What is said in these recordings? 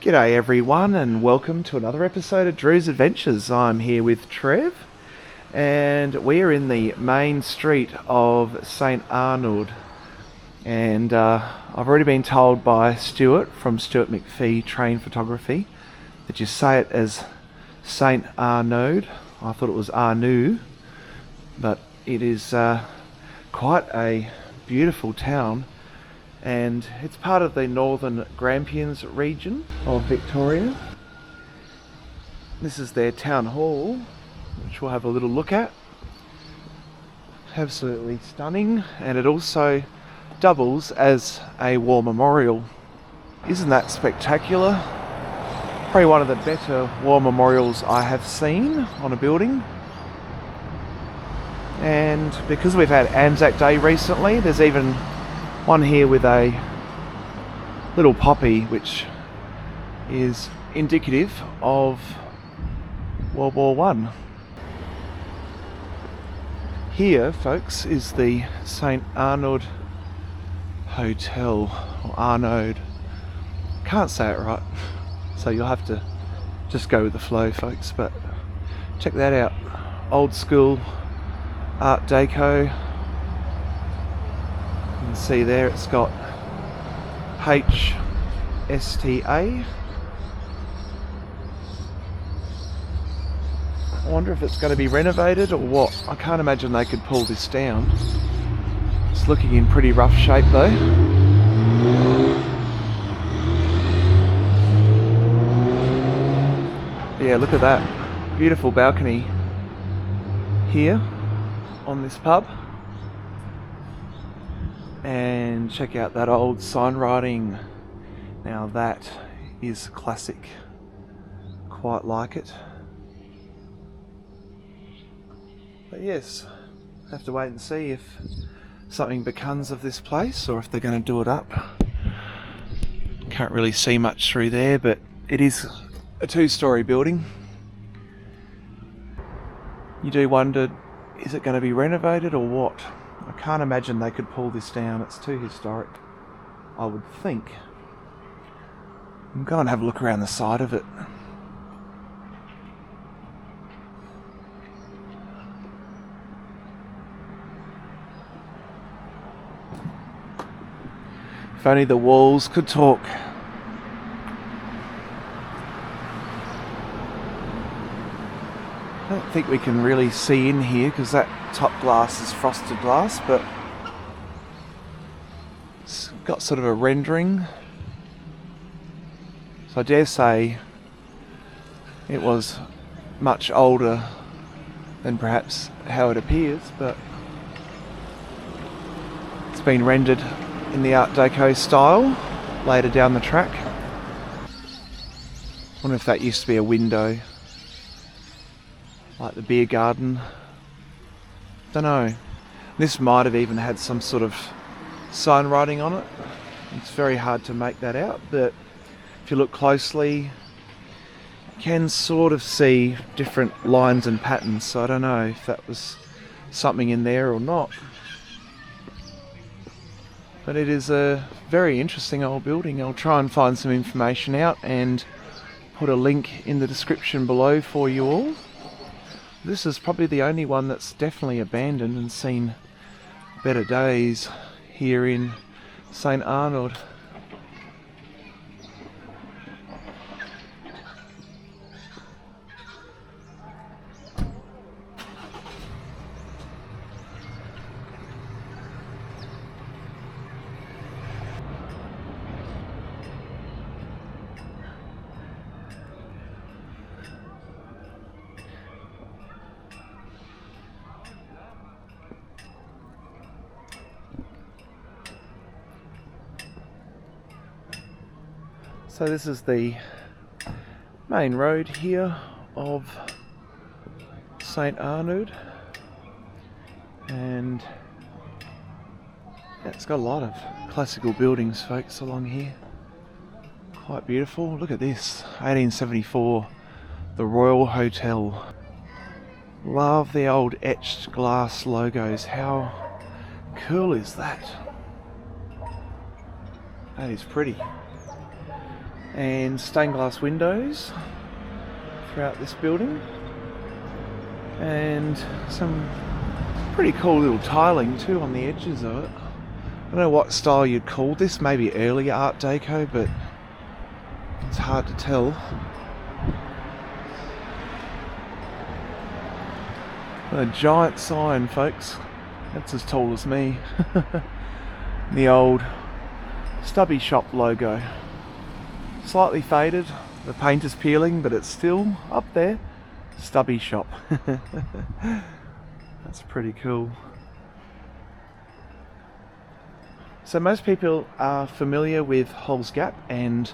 G'day everyone and welcome to another episode of Drew's Adventures. I'm here with Trev and we're in the main street of St Arnaud, and I've already been told by Stuart from Stuart McPhee Train Photography that you say it as Saint Arnaud. I thought it was Arnaud, but it is quite a beautiful town, and it's part of the Northern Grampians region of Victoria. This is their town hall, which we'll have a little look at. Absolutely stunning, and it also doubles as a war memorial. Isn't that spectacular? Probably one of the better war memorials I have seen on a building. And because we've had Anzac Day recently, there's even one here with a little poppy which is indicative of World War One. Here, folks, is the St Arnaud Hotel, or Arnaud. Can't say it right, so you'll have to just go with the flow, folks, but check that out. Old school Art Deco. You can see there it's got HSTA. I wonder if it's going to be renovated or what. I can't imagine they could pull this down. It's looking in pretty rough shape though. Yeah, look at that. Beautiful balcony here on this pub. And check out that old sign writing. Now that is classic. Quite like it. But yes, have to wait and see if something becomes of this place or if they're going to do it up. Can't really see much through there, but it is a two-storey building. You do wonder, is it going to be renovated or what? I can't imagine they could pull this down. It's too historic, I would think. I'm going to have a look around the side of it. If only the walls could talk. I don't think we can really see in here because that top glass is frosted glass, but it's got sort of a rendering. So I dare say it was much older than perhaps how it appears, but it's been rendered in the Art Deco style later down the track. I wonder if that used to be a window, like the beer garden. Don't know. This might have even had some sort of sign writing on it. It's very hard to make that out, but if you look closely, you can sort of see different lines and patterns, so I don't know if that was something in there or not. But it is a very interesting old building. I'll try and find some information out and put a link in the description below for you all. This is probably the only one that's definitely abandoned and seen better days here in St Arnaud. So this is the main road here of Saint Arnaud, and Yeah, it's got a lot of classical buildings, folks, along here. Quite beautiful. Look at this, 1874, the Royal Hotel. Love the old etched glass logos. How cool is that? That is pretty. And stained glass windows throughout this building. And some pretty cool little tiling too on the edges of it. I don't know what style you'd call this, maybe early Art Deco, but it's hard to tell. A giant sign, folks. That's as tall as me. The old Stubby Shop logo. Slightly faded, the paint is peeling, but it's still up there. Stubby Shop. That's pretty cool. So most people are familiar with Halls Gap and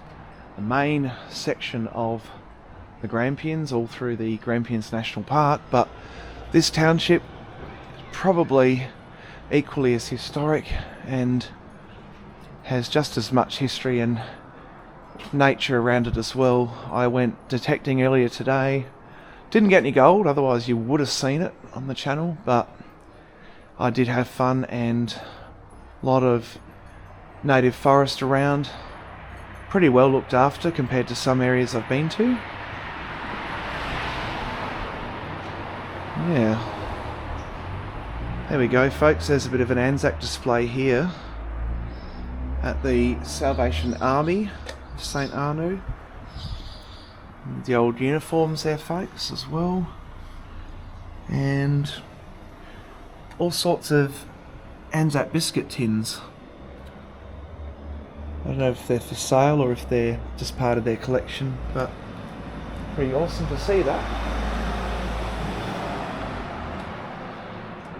the main section of the Grampians, all through the Grampians National Park, but this township is probably equally as historic and has just as much history and nature around it as well. I went detecting earlier today. Didn't get any gold, otherwise you would have seen it on the channel, but I did have fun and a lot of native forest around. Pretty well looked after compared to some areas I've been to. Yeah. There we go, folks. There's a bit of an Anzac display here at the Salvation Army of St Arnaud. The old uniforms there, folks, as well. And all sorts of Anzac biscuit tins. I don't know if they're for sale or if they're just part of their collection, but pretty awesome to see that.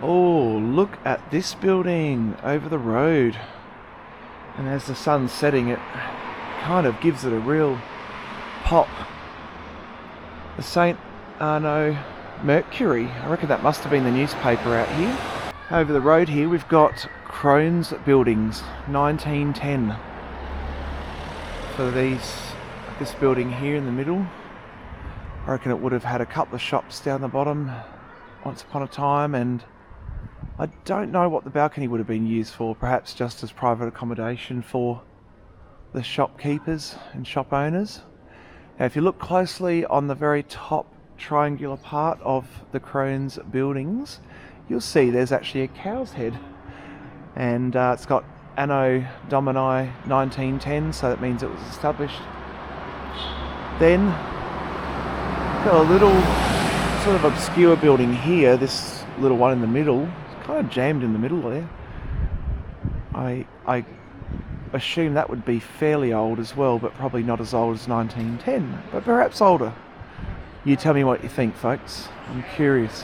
Oh, look at this building over the road. And as the sun's setting, it kind of gives it a real pop. The St Arnaud Mercury. I reckon that must have been the newspaper out here. Over the road here we've got Crohn's Buildings, 1910. For this building here in the middle. I reckon it would have had a couple of shops down the bottom once upon a time, and I don't know what the balcony would have been used for, perhaps just as private accommodation for the shopkeepers and shop owners. Now if you look closely on the very top triangular part of the Crohn's Buildings, you'll see there's actually a cow's head, and it's got Anno Domini 1910, so that means it was established then. Got a little sort of obscure building here, this little one in the middle, it's kind of jammed in the middle there. I assume that would be fairly old as well, but probably not as old as 1910, but perhaps older. You tell me what you think, folks. I'm curious.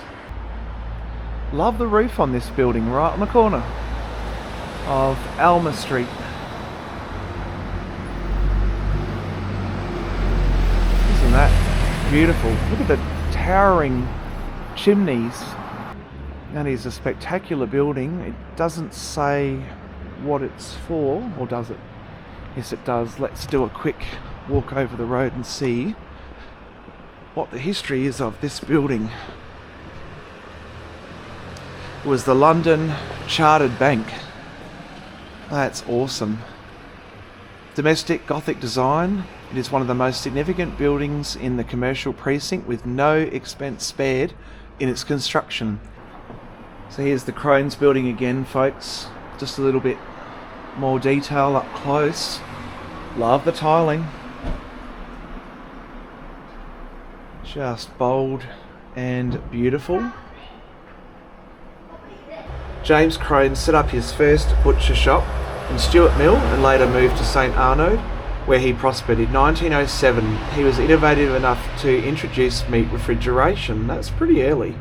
Love the roof on this building right on the corner of Alma Street. Isn't that beautiful? Look at the towering chimneys. That is a spectacular building. It doesn't say what it's for, or does it? Yes, it does. Let's do a quick walk over the road and see what the history is of this building. It was the London Chartered Bank. That's awesome. Domestic Gothic design. It is one of the most significant buildings in the commercial precinct with no expense spared in its construction. So here's the Crohn's Building again, folks. Just a little bit more detail up close. Love the tiling. Just bold and beautiful. James Crone set up his first butcher shop in Stuart Mill and later moved to St Arnaud, where he prospered. In 1907, he was innovative enough to introduce meat refrigeration. That's pretty early.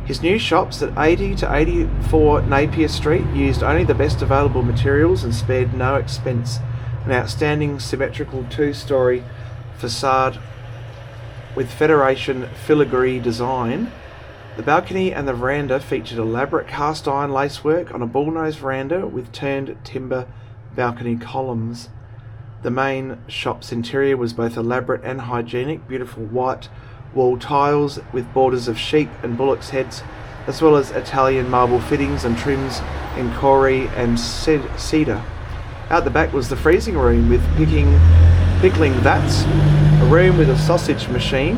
His new shops at 80 to 84 Napier Street used only the best available materials and spared no expense. An outstanding symmetrical two-storey facade with Federation filigree design The balcony and the veranda featured elaborate cast iron lacework on a bullnose veranda with turned timber balcony columns. The main shop's interior was both elaborate and hygienic, beautiful white wall tiles with borders of sheep and bullocks' heads, as well as Italian marble fittings and trims in Corey and cedar. Out the back was the freezing room with pickling vats, a room with a sausage machine,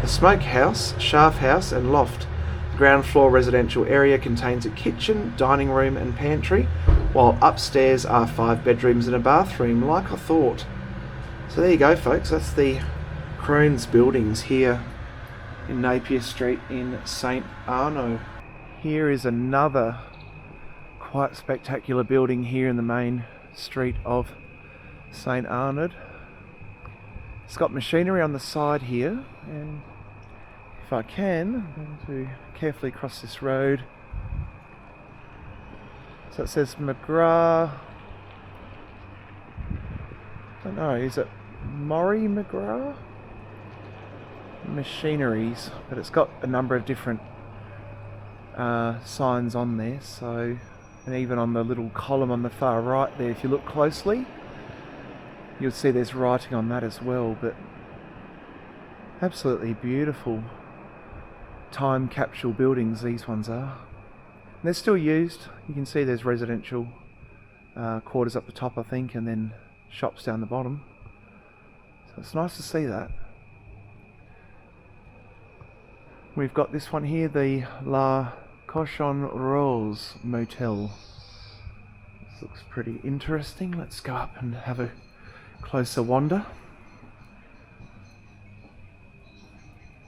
a smokehouse, shaft house and loft. The ground floor residential area contains a kitchen, dining room and pantry, while upstairs are 5 bedrooms and a bathroom, like I thought. So there you go, folks, that's the Crohn's buildings here in Napier Street in St Arnaud. Here is another quite spectacular building here in the main street of St Arnaud. It's got machinery on the side here, and if I can, I'm going to carefully cross this road. So it says McGrath, I don't know, is it Murray McGrath? Machineries, but it's got a number of different signs on there, so, and even on the little column on the far right there, if you look closely, you'll see there's writing on that as well. But absolutely beautiful time capsule buildings these ones are. And they're still used. You can see there's residential quarters up the top, I think, and then shops down the bottom. So it's nice to see that. We've got this one here, the La Cochon Rose Motel. This looks pretty interesting. Let's go up and have a closer wander.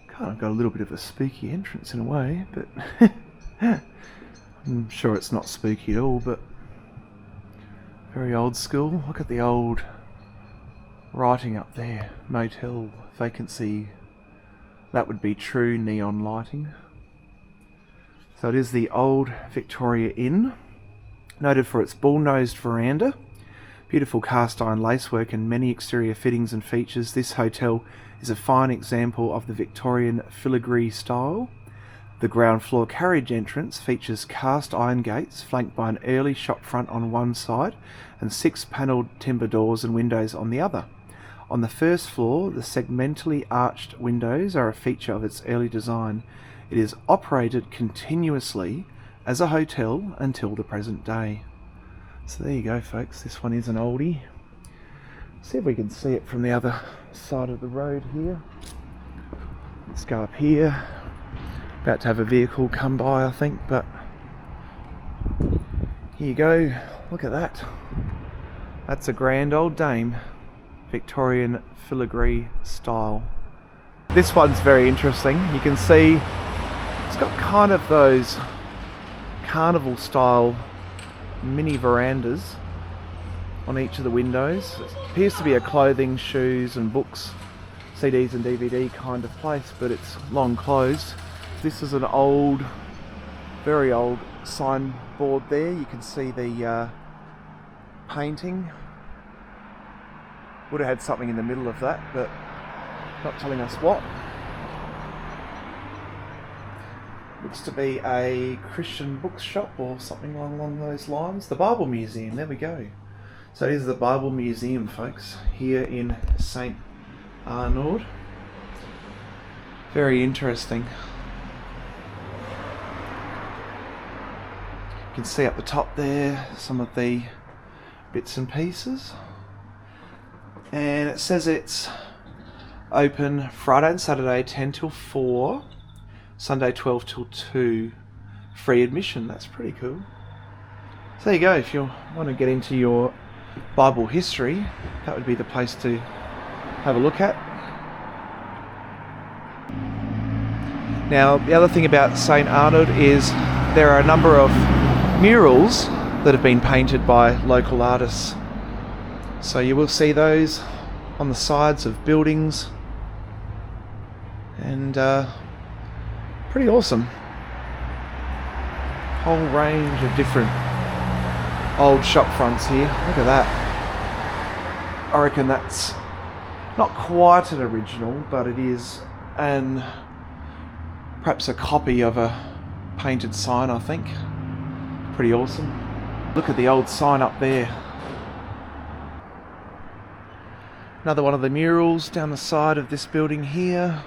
Kind of got a little bit of a spooky entrance in a way, but I'm sure it's not spooky at all, but very old school. Look at the old writing up there. Motel, vacancy. That would be true neon lighting. So it is the old Victoria Inn, noted for its bull-nosed veranda, beautiful cast iron lacework and many exterior fittings and features. This hotel is a fine example of the Victorian filigree style. The ground floor carriage entrance features cast iron gates flanked by an early shop front on one side and 6 panelled timber doors and windows on the other. On the first floor, the segmentally arched windows are a feature of its early design. It is operated continuously as a hotel until the present day. So there you go, folks. This one is an oldie. See if we can see it from the other side of the road here. Let's go up here. About to have a vehicle come by, I think, but here you go. Look at that. That's a grand old dame. Victorian filigree style. This one's very interesting. You can see it's got kind of those carnival style mini verandas on each of the windows. It appears to be a clothing, shoes and books, CDs and DVD kind of place, but it's long closed. This is an old, very old signboard there. You can see the painting. Would have had something in the middle of that, but not telling us what. Looks to be a Christian bookshop or something along those lines. The Bible Museum, there we go. So it is the Bible Museum, folks, here in St Arnaud. Very interesting. You can see up the top there some of the bits and pieces. And it says it's open Friday and Saturday 10 till 4, Sunday 12 till 2, free admission. That's pretty cool. So there you go. If you want to get into your Bible history, that would be the place to have a look at. Now, the other thing about St Arnaud is there are a number of murals that have been painted by local artists. So you will see those on the sides of buildings, and pretty awesome. Whole range of different old shop fronts here. Look at that. I reckon that's not quite an original, but it is an Perhaps a copy of a painted sign, I think. Pretty awesome. Look at the old sign up there. Another one of the murals down the side of this building here.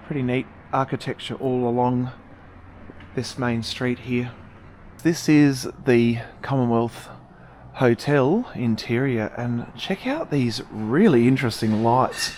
Pretty neat architecture all along this main street here. This is the Commonwealth Hotel interior, and check out these really interesting lights.